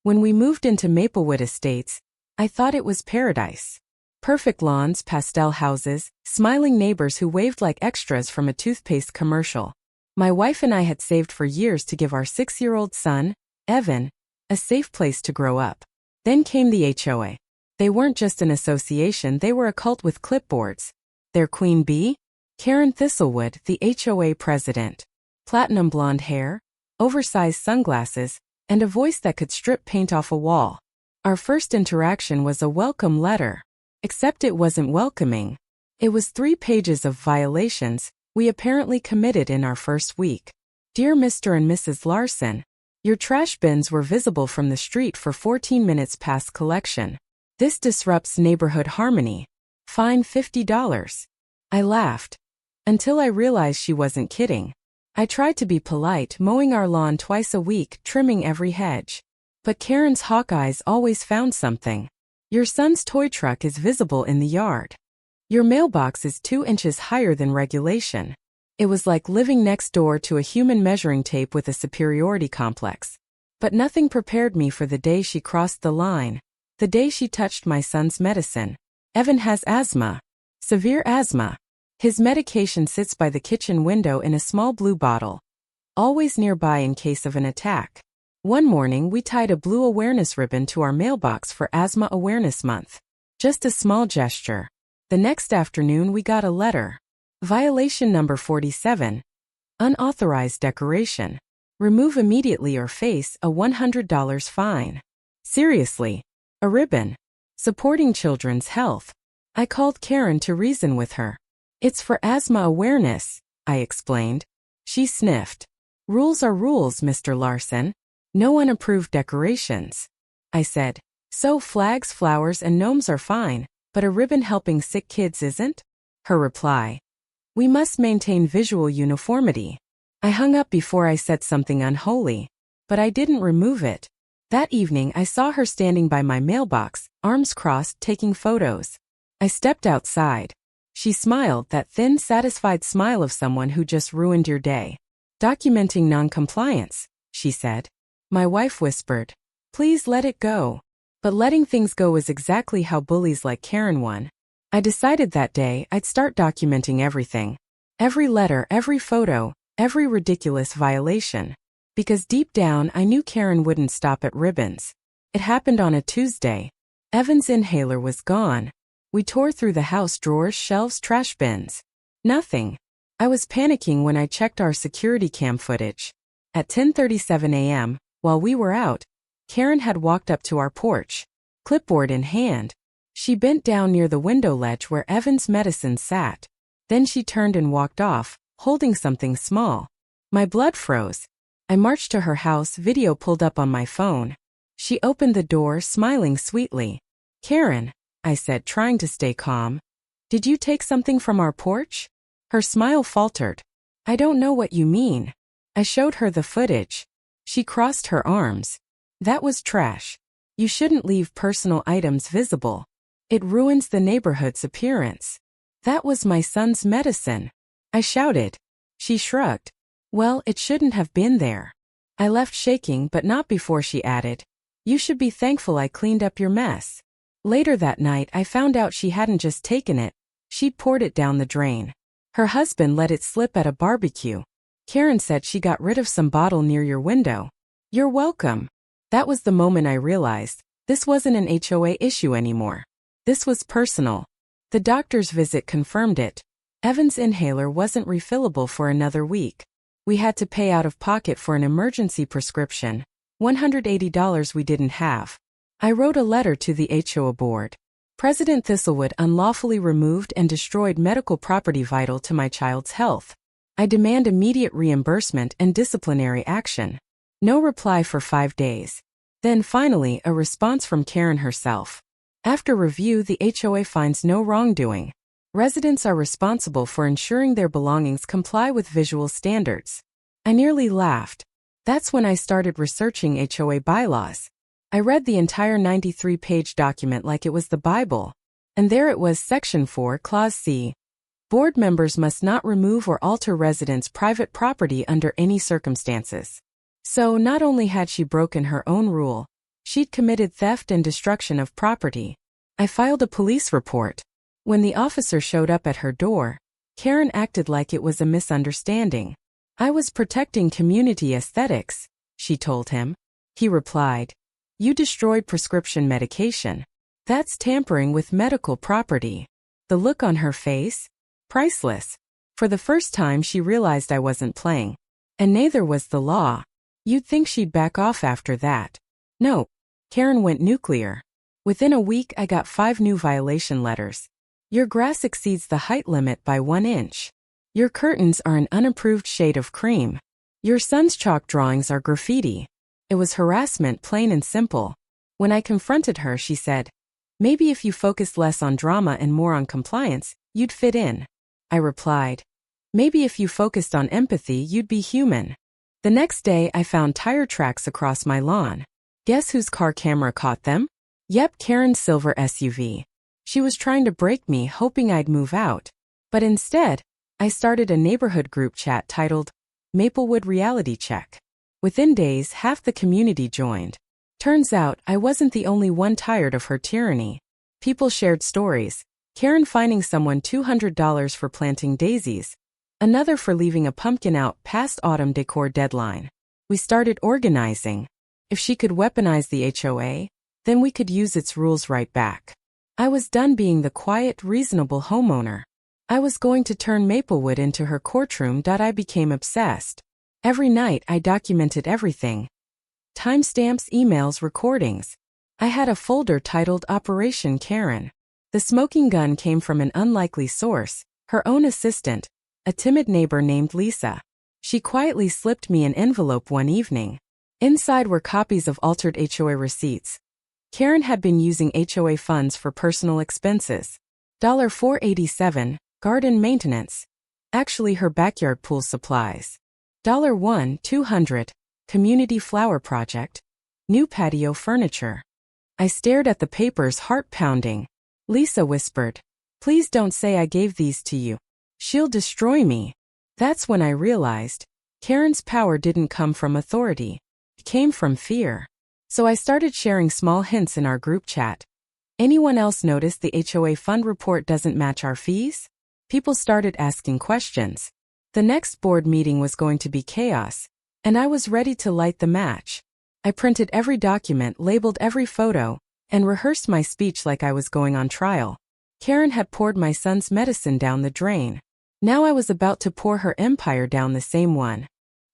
When we moved into Maplewood Estates, I thought it was paradise. Perfect lawns, pastel houses, smiling neighbors who waved like extras from a toothpaste commercial. My wife and I had saved for years to give our 6-year-old son, Evan, a safe place to grow up. Then came the HOA. They weren't just an association, they were a cult with clipboards. Their queen bee? Karen Thistlewood, the HOA president. Platinum blonde hair, oversized sunglasses, and a voice that could strip paint off a wall. Our first interaction was a welcome letter. Except it wasn't welcoming. It was 3 pages of violations we apparently committed in our first week. Dear Mr. and Mrs. Larson, your trash bins were visible from the street for 14 minutes past collection. This disrupts neighborhood harmony. Fine $50. I laughed. Until I realized she wasn't kidding. I tried to be polite, mowing our lawn twice a week, trimming every hedge. But Karen's hawk eyes always found something. Your son's toy truck is visible in the yard. Your mailbox is 2 inches higher than regulation. It was like living next door to a human measuring tape with a superiority complex. But nothing prepared me for the day she crossed the line. The day she touched my son's medicine. Evan has asthma. Severe asthma. His medication sits by the kitchen window in a small blue bottle. Always nearby in case of an attack. One morning we tied a blue awareness ribbon to our mailbox for Asthma Awareness Month. Just a small gesture. The next afternoon we got a letter. Violation number 47. Unauthorized decoration. Remove immediately or face a $100 fine. Seriously. A ribbon. Supporting children's health. I called Karen to reason with her. It's for asthma awareness, I explained. She sniffed. Rules are rules, Mr. Larson. No unapproved decorations. I said. So flags, flowers, and gnomes are fine, but a ribbon helping sick kids isn't? Her reply. We must maintain visual uniformity. I hung up before I said something unholy, but I didn't remove it. That evening I saw her standing by my mailbox, arms crossed, taking photos. I stepped outside. She smiled, that thin, satisfied smile of someone who just ruined your day. Documenting non-compliance, she said. My wife whispered, please let it go. But letting things go is exactly how bullies like Karen won. I decided that day I'd start documenting everything. Every letter, every photo, every ridiculous violation. Because deep down I knew Karen wouldn't stop at ribbons. It happened on a Tuesday. Evan's inhaler was gone. We tore through the house, drawers, shelves, trash bins. Nothing. I was panicking when I checked our security cam footage. At 10:37 a.m., while we were out, Karen had walked up to our porch, clipboard in hand. She bent down near the window ledge where Evan's medicine sat. Then she turned and walked off, holding something small. My blood froze. I marched to her house, video pulled up on my phone. She opened the door, smiling sweetly. Karen, I said, trying to stay calm. Did you take something from our porch? Her smile faltered. I don't know what you mean. I showed her the footage. She crossed her arms. That was trash. You shouldn't leave personal items visible. It ruins the neighborhood's appearance. That was my son's medicine. I shouted. She shrugged. Well, it shouldn't have been there. I left shaking, but not before she added. You should be thankful I cleaned up your mess. Later that night I found out she hadn't just taken it, she'd poured it down the drain. Her husband let it slip at a barbecue. Karen said she got rid of some bottle near your window. You're welcome. That was the moment I realized, this wasn't an HOA issue anymore. This was personal. The doctor's visit confirmed it. Evan's inhaler wasn't refillable for another week. We had to pay out of pocket for an emergency prescription, $180 we didn't have. I wrote a letter to the HOA board. President Thistlewood unlawfully removed and destroyed medical property vital to my child's health. I demand immediate reimbursement and disciplinary action. No reply for 5 days. Then finally, a response from Karen herself. After review, the HOA finds no wrongdoing. Residents are responsible for ensuring their belongings comply with visual standards. I nearly laughed. That's when I started researching HOA bylaws. I read the entire 93-page document like it was the Bible. And there it was, Section 4, Clause C. Board members must not remove or alter residents' private property under any circumstances. So not only had she broken her own rule, She'd committed theft and destruction of property. I filed a police report. When the officer showed up at her door, Karen acted like it was a misunderstanding. I was protecting community aesthetics, she told him. He replied, "You destroyed prescription medication. That's tampering with medical property." The look on her face? Priceless. For the first time she realized I wasn't playing. And neither was the law. You'd think she'd back off after that. No. Karen went nuclear. Within a week I got 5 new violation letters. Your grass exceeds the height limit by 1 inch. Your curtains are an unapproved shade of cream. Your son's chalk drawings are graffiti. It was harassment, plain and simple. When I confronted her, she said, "Maybe if you focused less on drama and more on compliance, you'd fit in." I replied, "Maybe if you focused on empathy, you'd be human." The next day I found tire tracks across my lawn. Guess whose car camera caught them? Yep, Karen's silver SUV. She was trying to break me, hoping I'd move out. But instead, I started a neighborhood group chat titled, Maplewood Reality Check. Within days, half the community joined. Turns out, I wasn't the only one tired of her tyranny. People shared stories. Karen fining someone $200 for planting daisies. Another for leaving a pumpkin out past autumn decor deadline. We started organizing. If she could weaponize the HOA, then we could use its rules right back. I was done being the quiet, reasonable homeowner. I was going to turn Maplewood into her courtroom. I became obsessed. Every night I documented everything. Timestamps, emails, recordings. I had a folder titled Operation Karen. The smoking gun came from an unlikely source, her own assistant, a timid neighbor named Lisa. She quietly slipped me an envelope one evening. Inside were copies of altered HOA receipts. Karen had been using HOA funds for personal expenses. $4.87, garden maintenance. Actually her backyard pool supplies. $200, community flower project. New patio furniture. I stared at the papers, heart pounding. Lisa whispered, "Please don't say I gave these to you. She'll destroy me." That's when I realized, Karen's power didn't come from authority. It came from fear. So I started sharing small hints in our group chat. Anyone else notice the HOA fund report doesn't match our fees? People started asking questions. The next board meeting was going to be chaos, and I was ready to light the match. I printed every document, labeled every photo, and rehearsed my speech like I was going on trial. Karen had poured my son's medicine down the drain. Now I was about to pour her empire down the same one.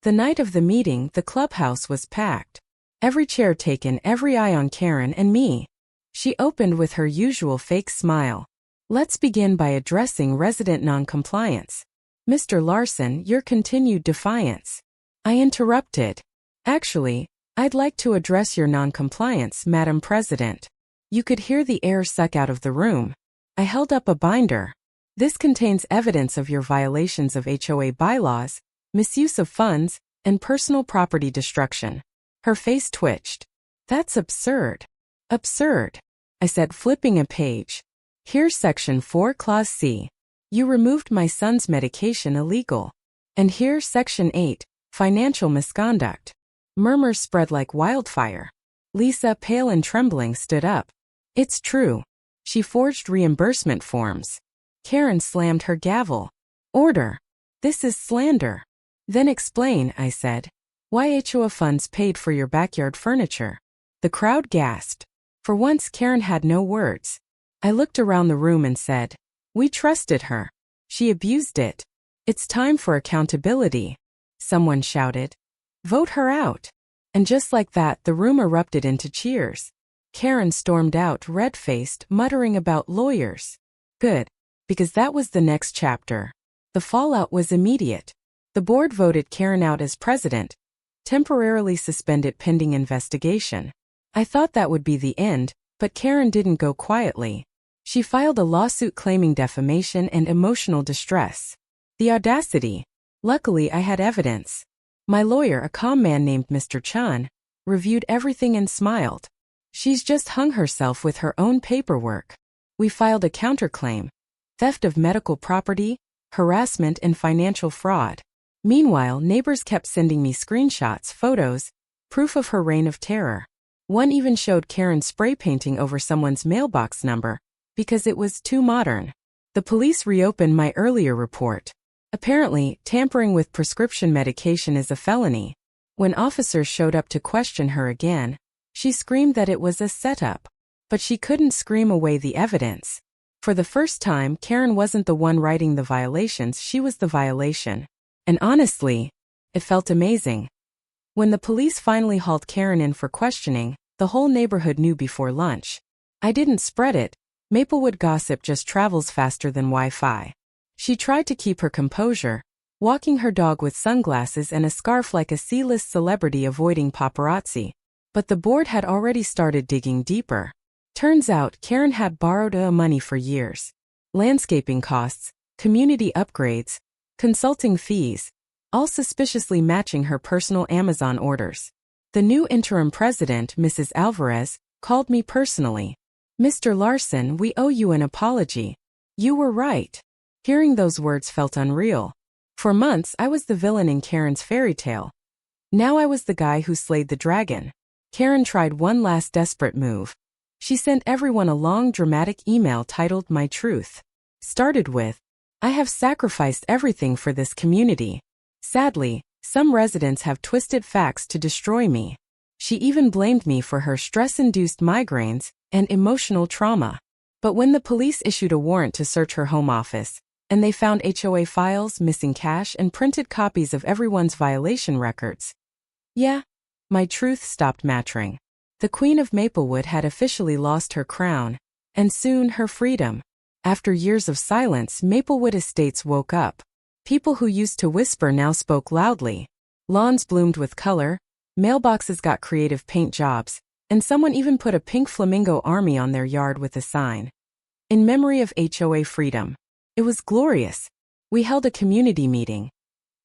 The night of the meeting, the clubhouse was packed. Every chair taken, every eye on Karen and me. She opened with her usual fake smile. "Let's begin by addressing resident non-compliance. Mr. Larson, your continued defiance." I interrupted. "Actually, I'd like to address your non-compliance, Madam President." You could hear the air suck out of the room. I held up a binder. "This contains evidence of your violations of HOA bylaws, misuse of funds, and personal property destruction." Her face twitched. "That's absurd." "Absurd," I said, flipping a page. "Here's Section 4, Clause C. You removed my son's medication illegal. And here's Section 8, financial misconduct." Murmurs spread like wildfire. Lisa, pale and trembling, stood up. "It's true. She forged reimbursement forms." Karen slammed her gavel. "Order. This is slander." "Then explain," I said. "Why HOA funds paid for your backyard furniture." The crowd gasped. For once Karen had no words. I looked around the room and said, "We trusted her. She abused it. It's time for accountability." Someone shouted, "Vote her out." And just like that, the room erupted into cheers. Karen stormed out, red-faced, muttering about lawyers. Good, because that was the next chapter. The fallout was immediate. The board voted Karen out as president, temporarily suspended pending investigation. I thought that would be the end, but Karen didn't go quietly. She filed a lawsuit claiming defamation and emotional distress. The audacity. Luckily, I had evidence. My lawyer, a calm man named Mr. Chan, reviewed everything and smiled. "She's just hung herself with her own paperwork." We filed a counterclaim. Theft of medical property, harassment, and financial fraud. Meanwhile, neighbors kept sending me screenshots, photos, proof of her reign of terror. One even showed Karen spray painting over someone's mailbox number because it was too modern. The police reopened my earlier report. Apparently, tampering with prescription medication is a felony. When officers showed up to question her again, she screamed that it was a setup. But she couldn't scream away the evidence. For the first time, Karen wasn't the one writing the violations, she was the violation. And honestly, it felt amazing. When the police finally hauled Karen in for questioning, the whole neighborhood knew before lunch. I didn't spread it. Maplewood gossip just travels faster than Wi-Fi. She tried to keep her composure, walking her dog with sunglasses and a scarf like a C-list celebrity avoiding paparazzi. But the board had already started digging deeper. Turns out Karen had borrowed money for years. Landscaping costs, community upgrades, consulting fees, all suspiciously matching her personal Amazon orders. The new interim president, Mrs. Alvarez, called me personally. "Mr. Larson, we owe you an apology. You were right." Hearing those words felt unreal. For months, I was the villain in Karen's fairy tale. Now I was the guy who slayed the dragon. Karen tried one last desperate move. She sent everyone a long dramatic email titled "My Truth." Started with, "I have sacrificed everything for this community. Sadly, some residents have twisted facts to destroy me." She even blamed me for her stress-induced migraines and emotional trauma. But when the police issued a warrant to search her home office, and they found HOA files, missing cash, and printed copies of everyone's violation records, yeah, my truth stopped mattering. The Queen of Maplewood had officially lost her crown, and soon her freedom. After years of silence, Maplewood Estates woke up. People who used to whisper now spoke loudly. Lawns bloomed with color, mailboxes got creative paint jobs, and someone even put a pink flamingo army on their yard with a sign. "In memory of HOA freedom." It was glorious. We held a community meeting.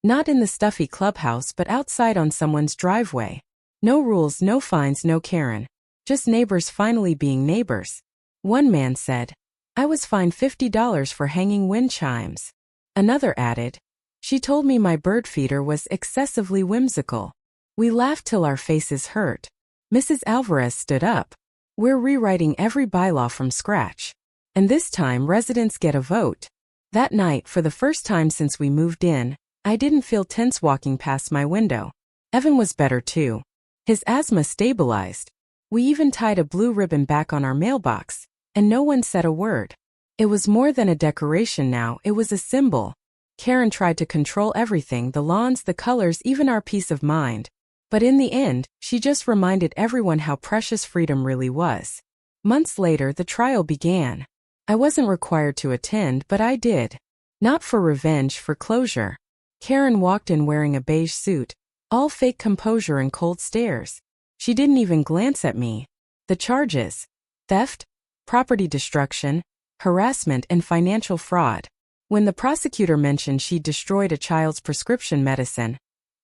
Not in the stuffy clubhouse but outside on someone's driveway. No rules, no fines, no Karen. Just neighbors finally being neighbors. One man said, "I was fined $50 for hanging wind chimes." Another added, "She told me my bird feeder was excessively whimsical." We laughed till our faces hurt. Mrs. Alvarez stood up. "We're rewriting every bylaw from scratch. And this time residents get a vote." That night, for the first time since we moved in, I didn't feel tense walking past my window. Evan was better too. His asthma stabilized. We even tied a blue ribbon back on our mailbox, and no one said a word. It was more than a decoration now, it was a symbol. Karen tried to control everything, the lawns, the colors, even our peace of mind. But in the end, she just reminded everyone how precious freedom really was. Months later, the trial began. I wasn't required to attend, but I did. Not for revenge, for closure. Karen walked in wearing a beige suit, all fake composure and cold stares. She didn't even glance at me. The charges: theft, property destruction, harassment, and financial fraud. When the prosecutor mentioned she'd destroyed a child's prescription medicine,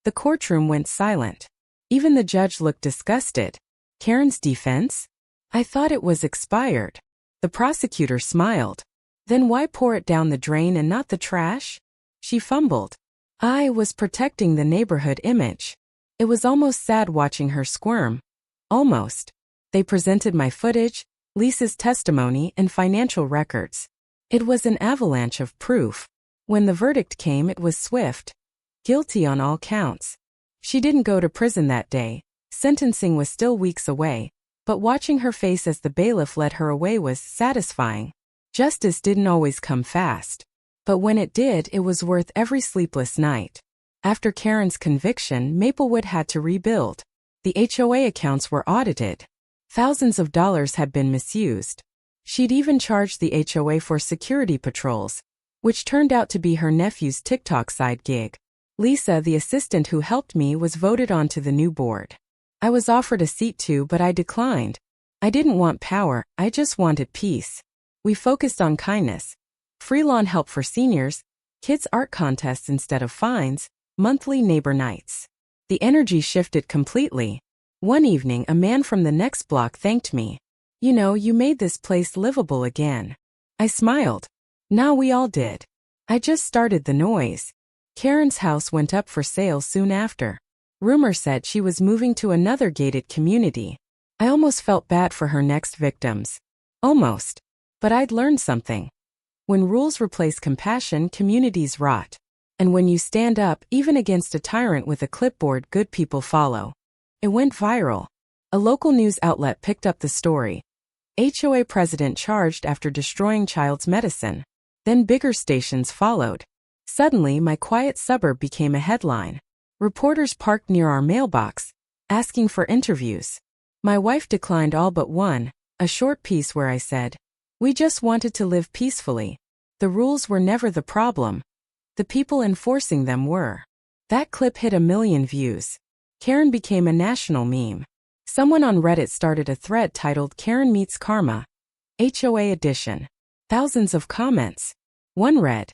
the courtroom went silent. Even the judge looked disgusted. Karen's defense? I thought it was expired. The prosecutor smiled. Then why pour it down the drain and not the trash? She fumbled. I was protecting the neighborhood image. It was almost sad watching her squirm. Almost. They presented my footage, Lisa's testimony, and financial records. It was an avalanche of proof. When the verdict came, it was swift. Guilty on all counts. She didn't go to prison that day. Sentencing was still weeks away. But watching her face as the bailiff led her away was satisfying. Justice didn't always come fast. But when it did, it was worth every sleepless night. After Karen's conviction, Maplewood had to rebuild. The HOA accounts were audited. Thousands of dollars had been misused. She'd even charged the HOA for security patrols, which turned out to be her nephew's TikTok side gig. Lisa, the assistant who helped me, was voted onto the new board. I was offered a seat too, but I declined. I didn't want power, I just wanted peace. We focused on kindness. Free lawn help for seniors, kids' art contests instead of fines, monthly neighbor nights. The energy shifted completely. One evening, a man from the next block thanked me. "You know, you made this place livable again." I smiled. Now we all did. I just started the noise. Karen's house went up for sale soon after. Rumor said she was moving to another gated community. I almost felt bad for her next victims. Almost. But I'd learned something. When rules replace compassion, communities rot. And when you stand up, even against a tyrant with a clipboard, good people follow. It went viral. A local news outlet picked up the story. HOA president charged after destroying child's medicine. Then bigger stations followed. Suddenly, my quiet suburb became a headline. Reporters parked near our mailbox, asking for interviews. My wife declined all but one, a short piece where I said, "We just wanted to live peacefully. The rules were never the problem. The people enforcing them were." That clip hit 1 million views. Karen became a national meme. Someone on Reddit started a thread titled Karen Meets Karma, HOA Edition. Thousands of comments. One read,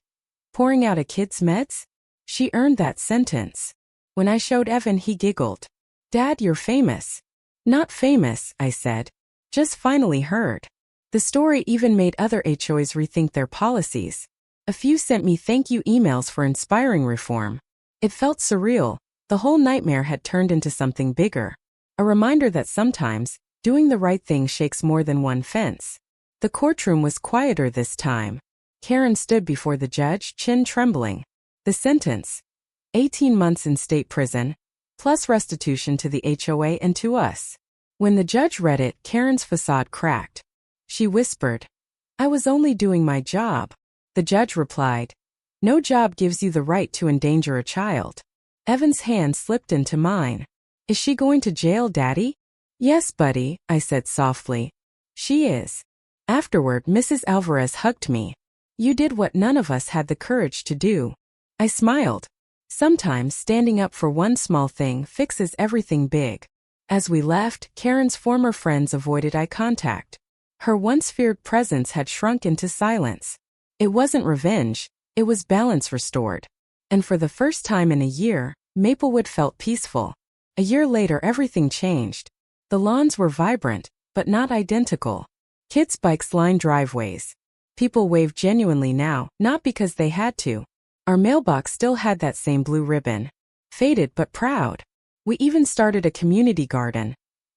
"Pouring out a kid's meds? She earned that sentence." When I showed Evan, he giggled. "Dad, you're famous." "Not famous," I said. "Just finally heard." The story even made other HOAs rethink their policies. A few sent me thank you emails for inspiring reform. It felt surreal. The whole nightmare had turned into something bigger. A reminder that sometimes, doing the right thing shakes more than one fence. The courtroom was quieter this time. Karen stood before the judge, chin trembling. The sentence: 18 months in state prison, plus restitution to the HOA and to us. When the judge read it, Karen's facade cracked. She whispered, "I was only doing my job." The judge replied, "No job gives you the right to endanger a child." Evan's hand slipped into mine. "Is she going to jail, Daddy?" "Yes, buddy," I said softly. "She is." Afterward, Mrs. Alvarez hugged me. "You did what none of us had the courage to do." I smiled. Sometimes standing up for one small thing fixes everything big. As we left, Karen's former friends avoided eye contact. Her once feared presence had shrunk into silence. It wasn't revenge, it was balance restored. And for the first time in a year, Maplewood felt peaceful. A year later, everything changed. The lawns were vibrant, but not identical. Kids' bikes lined driveways. People waved genuinely now, not because they had to. Our mailbox still had that same blue ribbon. Faded but proud. We even started a community garden.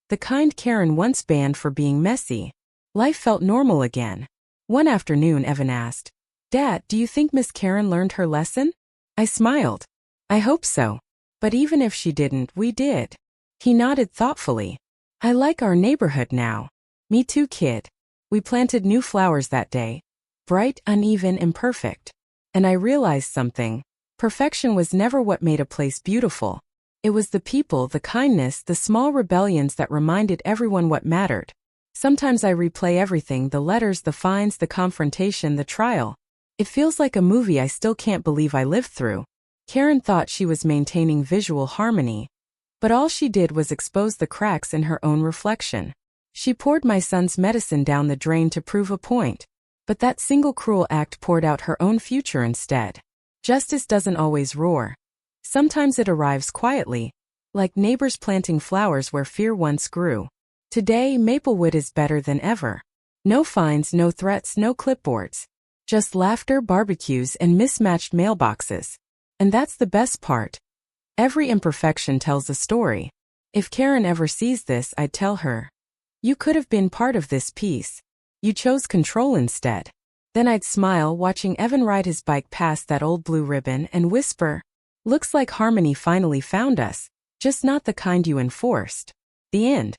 The kind Karen once banned for being messy. Life felt normal again. One afternoon, Evan asked, "Dad, do you think Miss Karen learned her lesson?" I smiled. "I hope so. But even if she didn't, we did." He nodded thoughtfully. "I like our neighborhood now." "Me too, kid." We planted new flowers that day. Bright, uneven, imperfect. And I realized something. Perfection was never what made a place beautiful. It was the people, the kindness, the small rebellions that reminded everyone what mattered. Sometimes I replay everything, the letters, the fines, the confrontation, the trial. It feels like a movie I still can't believe I lived through. Karen thought she was maintaining visual harmony. But all she did was expose the cracks in her own reflection. She poured my son's medicine down the drain to prove a point. But that single cruel act poured out her own future instead. Justice doesn't always roar. Sometimes it arrives quietly, like neighbors planting flowers where fear once grew. Today, Maplewood is better than ever. No fines, no threats, no clipboards. Just laughter, barbecues, and mismatched mailboxes. And that's the best part. Every imperfection tells a story. If Karen ever sees this, I'd tell her, "You could have been part of this piece. You chose control instead." Then I'd smile watching Evan ride his bike past that old blue ribbon and whisper, "Looks like harmony finally found us, just not the kind you enforced." The end.